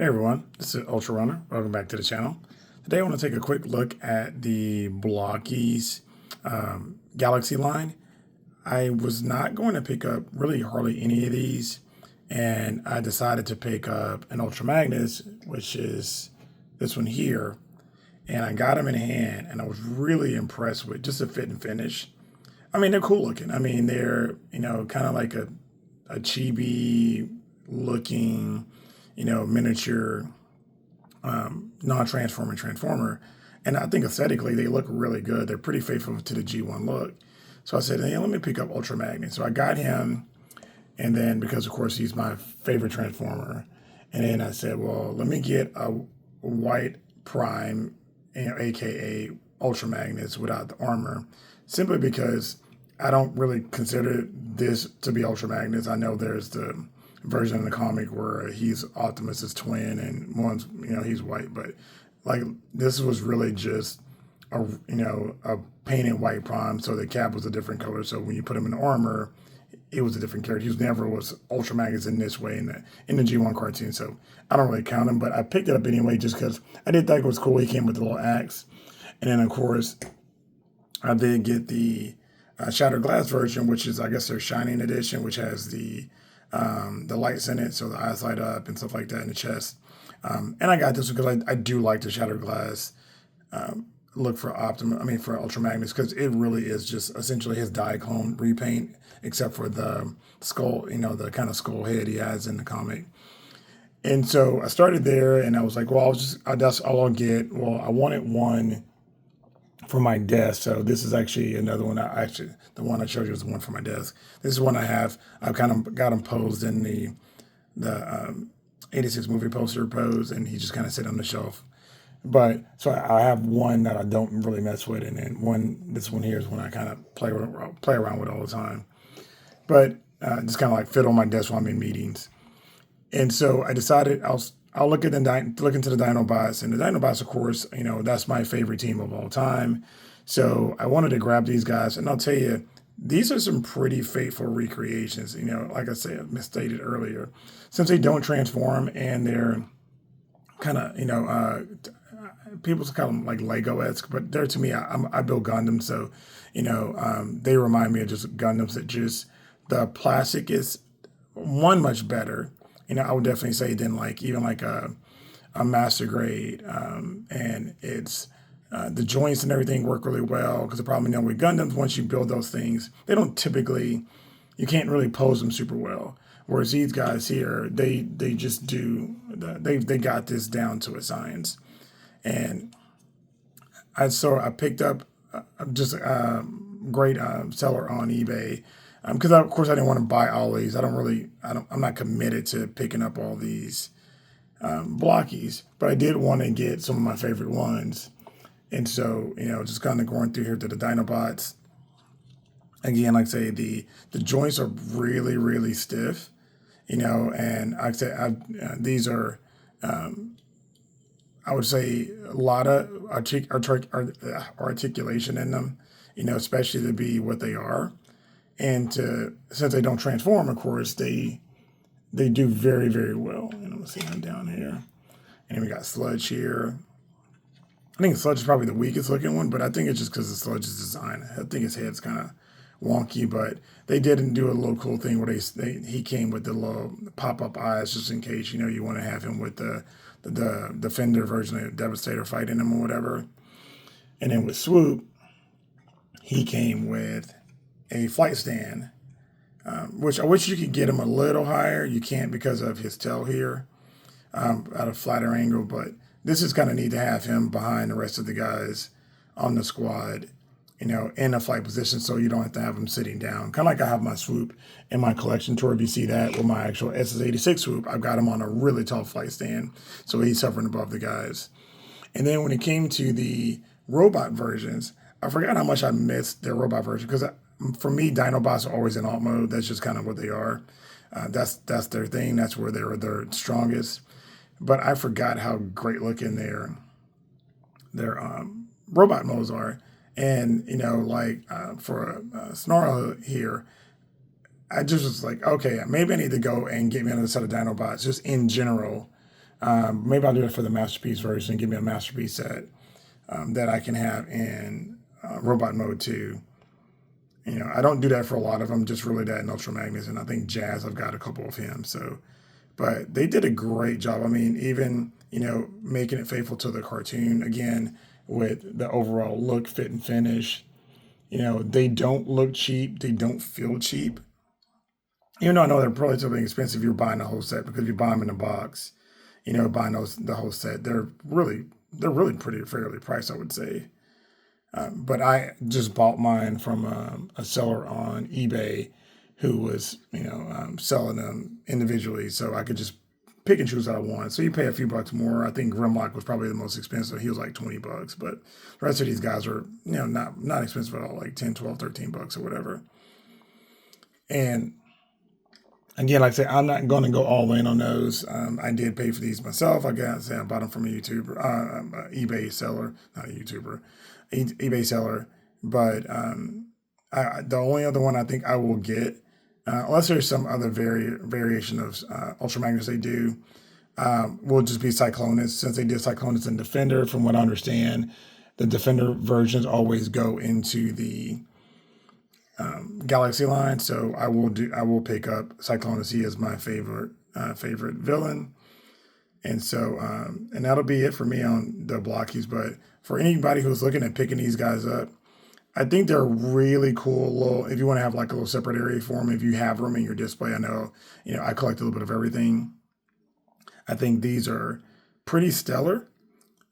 Hey everyone, this is Ultra Runner. Welcome back to the channel. Today I want to take a quick look at the Blokees Galaxy line. I was not going to pick up really hardly any of these, and I decided to pick up an Ultra Magnus, which is this one here, and I got them in hand, and I was really impressed with just the fit and finish. I mean, they're cool looking. I mean, they're kind of like a chibi looking miniature non-transformer transformer. And I think aesthetically they look really good. They're pretty faithful to the G1 look. So I said, hey, let me pick up Ultra Magnet. So I got him, and then because of course he's my favorite transformer, and then I said, well, let me get a white Prime, aka Ultra Magnets without the armor, simply because I don't really consider this to be Ultra Magnets. I know there's the version in the comic where he's Optimus's twin and one's, he's white, but like this was really just a painted white Prime, so the cap was a different color. So when you put him in the armor, it was a different character. He never was Ultra Magnets in this way in the G1 cartoon, so I don't really count him, but I picked it up anyway just because I did think it was cool. He came with a little axe, and then of course I did get the Shattered Glass version, which is I guess their Shining edition, which has the lights in it, so the eyes light up and stuff like that in the chest. And I got this because I do like the Shattered Glass look for for Ultra Magnus, because it really is just essentially his Diaclone repaint, except for the skull, the kind of skull head he has in the comic. And so I started there, and I was like, well, that's all I'll get. Well, I wanted one for my desk. So this is actually another one. The one I showed you is the one for my desk. This is one I have. I've kind of got him posed in the 86 movie poster pose, and he just kind of sit on the shelf. But so I have one that I don't really mess with, and then this one here is one I kind of play around with all the time. But just kind of like fit on my desk while I'm in meetings. And so I decided I'll look into the Dinobots, and the Dinobots, of course, that's my favorite team of all time. So I wanted to grab these guys, and I'll tell you, these are some pretty faithful recreations. Like I said, misstated earlier, since they don't transform and they're kind of, people call them like Lego-esque, but they're, to me, I build Gundams, so they remind me of just Gundams that just the plastic is much better. I would definitely say than even a master grade, and it's the joints and everything work really well, because the problem with Gundams, once you build those things, they don't typically, you can't really pose them super well. Whereas these guys here, they just do, they got this down to a science. And I picked up just a great seller on eBay, because of course I didn't want to buy all these. I'm not committed to picking up all these Blokees, but I did want to get some of my favorite ones. And so, just kind of going through here to the Dinobots. Again, like I say, the joints are really, really stiff, and like I say, these are, I would say, a lot of articulation in them, especially to be what they are. And since they don't transform, of course, they do very, very well. And I'm going to see them down here. And then we got Sludge here. I think Sludge is probably the weakest looking one, but I think it's just because of Sludge's design. I think his head's kind of wonky, but they did do a little cool thing where he came with the little pop-up eyes, just in case, you want to have him with the Defender version of Devastator fighting him or whatever. And then with Swoop, he came with a flight stand, which I wish you could get him a little higher. You can't because of his tail here, at a flatter angle, but this is kind of neat to have him behind the rest of the guys on the squad, in a flight position, so you don't have to have him sitting down. Kind of like I have my Swoop in my collection tour. If you see that with my actual SS86 Swoop, I've got him on a really tall flight stand, so he's hovering above the guys. And then when it came to the robot versions, I forgot how much I missed their robot version, because for me, Dinobots are always in alt mode. That's just kind of what they are. That's their thing. That's where they're snstrongest. But I forgot how great looking their robot modes are. And for Snarl here, I just was like, okay, maybe I need to go and get me another set of Dinobots just in general, Maybe I'll do it for the Masterpiece version. Give me a Masterpiece set that I can have in robot mode too. I don't do that for a lot of them, just really that in Ultra Magnus. And I think Jazz, I've got a couple of him. So, but they did a great job. I mean, even, making it faithful to the cartoon again with the overall look, fit, and finish. They don't look cheap. They don't feel cheap. Even though I know they're relatively expensive, if you're buying the whole set, because if you buy them in a box, buying the whole set, they're really pretty fairly priced, I would say. But I just bought mine from a seller on eBay who was, selling them individually, so I could just pick and choose what I want. So you pay a few bucks more. I think Grimlock was probably the most expensive. He was like $20, but the rest of these guys are, not expensive at all, like 10, 12, 13 bucks or whatever. And again, like I say, I'm not going to go all in on those. I did pay for these myself. I bought them from a YouTuber, eBay seller, not a YouTuber, eBay seller. But the only other one I think I will get, unless there's some other variation of Ultra Magnus they do, will just be Cyclonus. Since they did Cyclonus and Defender, from what I understand, the Defender versions always go into the Galaxy line, so I will pick up Cyclonus. He is my favorite villain, and so and that'll be it for me on the Blockies. But for anybody who's looking at picking these guys up, I think they're really cool. Little, if you want to have like a little separate area for them, if you have room in your display, I know I collect a little bit of everything. I think these are pretty stellar,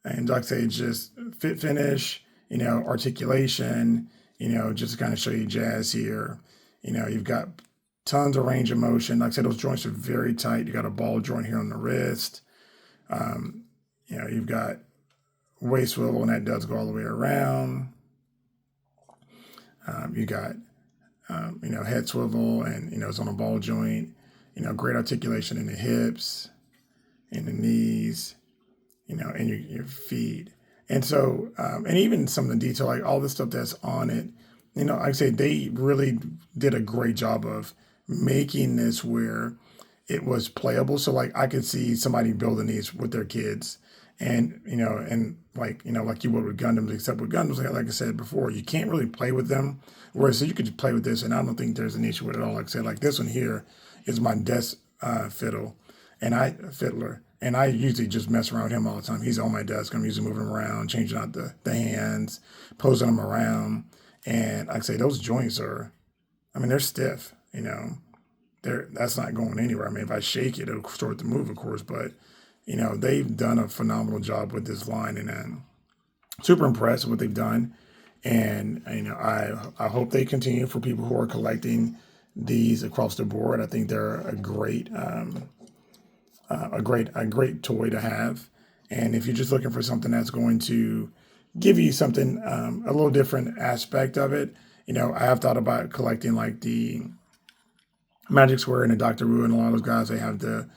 and like I say, just fit, finish, articulation. Just to kind of show you Jazz here. You've got tons of range of motion. Like I said, those joints are very tight. You got a ball joint here on the wrist. You've got waist swivel, and that does go all the way around. You got, head swivel, and, it's on a ball joint. Great articulation in the hips, in the knees, and your feet. And so, and even some of the detail, like all the stuff that's on it, like I say, they really did a great job of making this where it was playable. So like I could see somebody building these with their kids and, like you would with Gundams, except with Gundams, like I said before, you can't really play with them. Whereas so you could just play with this, and I don't think there's an issue with it at all. Like I said, like this one here is my desk fiddler. And I usually just mess around with him all the time. He's on my desk. I'm usually moving him around, changing out the hands, posing him around. And like I say, those joints they're stiff, that's not going anywhere. I mean, if I shake it, it'll start to move, of course. But, they've done a phenomenal job with this line, and I'm super impressed with what they've done. And, I hope they continue for people who are collecting these across the board. I think they're a great toy to have. And if you're just looking for something that's going to give you something, a little different aspect of it, I have thought about collecting like the Magic Square and the Doctor Who, and a lot of those guys, they have the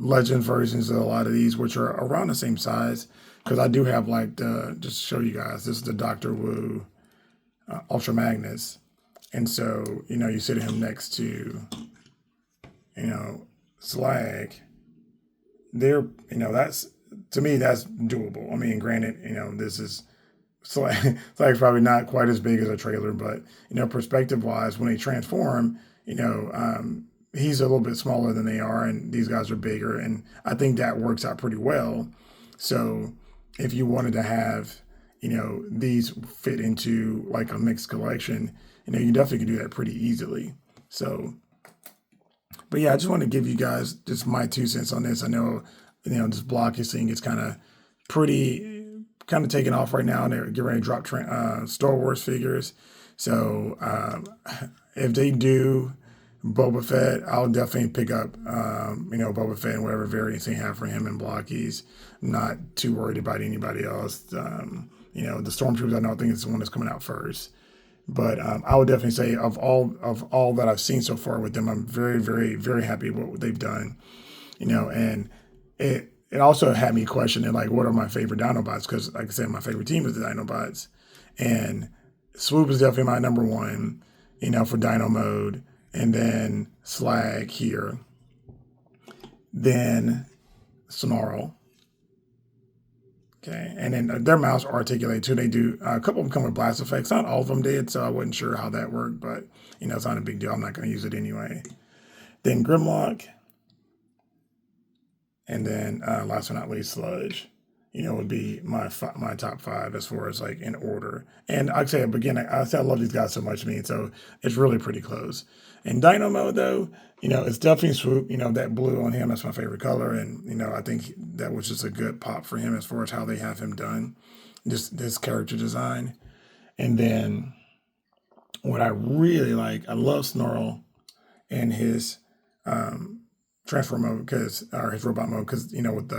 Legend versions of a lot of these, which are around the same size. Because I do have like just to show you guys, this is the Doctor Who Ultra Magnus. And so, you sit him next to, Slag. They're, that's, to me, that's doable. I mean, granted, this is, Slag's probably not quite as big as a trailer, but, perspective wise, when they transform, he's a little bit smaller than they are, and these guys are bigger. And I think that works out pretty well. So if you wanted to have, these fit into like a mixed collection, you definitely can do that pretty easily. So, but yeah, I just want to give you guys just my 2 cents on this. I know, this Blockies thing is kind of taking off right now, and they're getting ready to drop Star Wars figures. So if they do Boba Fett, I'll definitely pick up, Boba Fett and whatever variants they have for him in Blockies. I'm not too worried about anybody else. The Stormtroopers, I don't think it's the one that's coming out first. But I would definitely say of all that I've seen so far with them, I'm very, very, very happy with what they've done. And it also had me questioning, like, what are my favorite Dinobots? Because, like I said, my favorite team is the Dinobots. And Swoop is definitely my number one, for Dino mode. And then Slag here. Then Snarl. Okay, and then their mouths are articulated too. They do a couple of them come with blast effects. Not all of them did, so I wasn't sure how that worked. But it's not a big deal. I'm not going to use it anyway. Then Grimlock, and then last but not least, Sludge. Would be my top five as far as like in order. And like I say, again, I said I love these guys so much, so it's really pretty close. In Dino mode, though, it's definitely Swoop. That blue on him, that's my favorite color, and I think that was just a good pop for him as far as how they have him done, just this character design. And then what I really like, I love Snarl and his transform mode or his robot mode, because with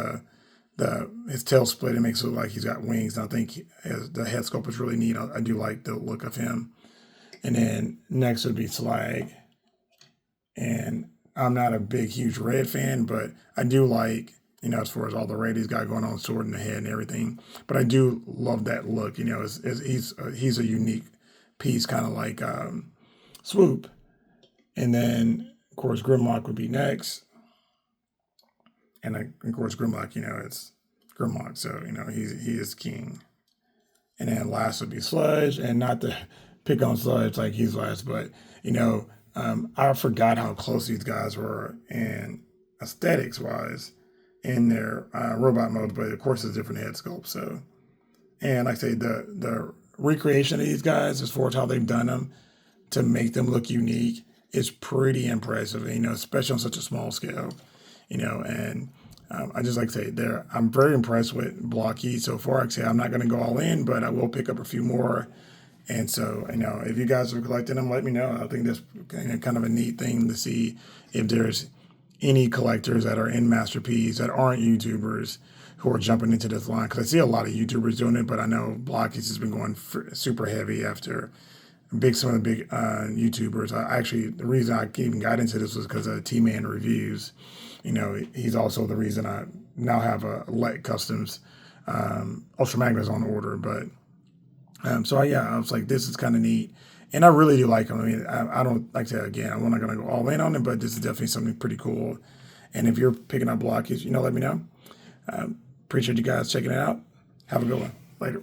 his tail split, it makes it look like he's got wings. And I think the head sculpt is really neat. I do like the look of him. And then next would be Slag. And I'm not a big, huge red fan, but I do like, as far as all the red he's got going on, sword in the head and everything. But I do love that look. He's a unique piece, kind of like Swoop. And then, of course, Grimlock would be next. And of course, Grimlock, it's Grimlock, so he is king. And then last would be Sludge, and not to pick on Sludge like he's last, but I forgot how close these guys were in aesthetics wise in their robot mode, but of course it's different head sculpt. So, and like I say, the recreation of these guys as far as how they've done them to make them look unique is pretty impressive. Especially on such a small scale. And I just like to say I'm very impressed with Blokees so far. Like I say, I'm not going to go all in, but I will pick up a few more. And so, if you guys are collecting them, let me know. I think that's kind of a neat thing to see if there's any collectors that are in Masterpiece that aren't YouTubers who are jumping into this line. Because I see a lot of YouTubers doing it, but I know Blokees has been going super heavy after some of the big YouTubers. The reason I even got into this was because of T-Man Reviews. He's also the reason I now have a Let Customs Ultra Magnus on order. But so yeah, I was like, this is kind of neat, and I really do like him. I don't, like I said again, I'm not going to go all in on it, but this is definitely something pretty cool. And if you're picking up Blokees, let me know. Appreciate you guys checking it out. Have a good one. Later.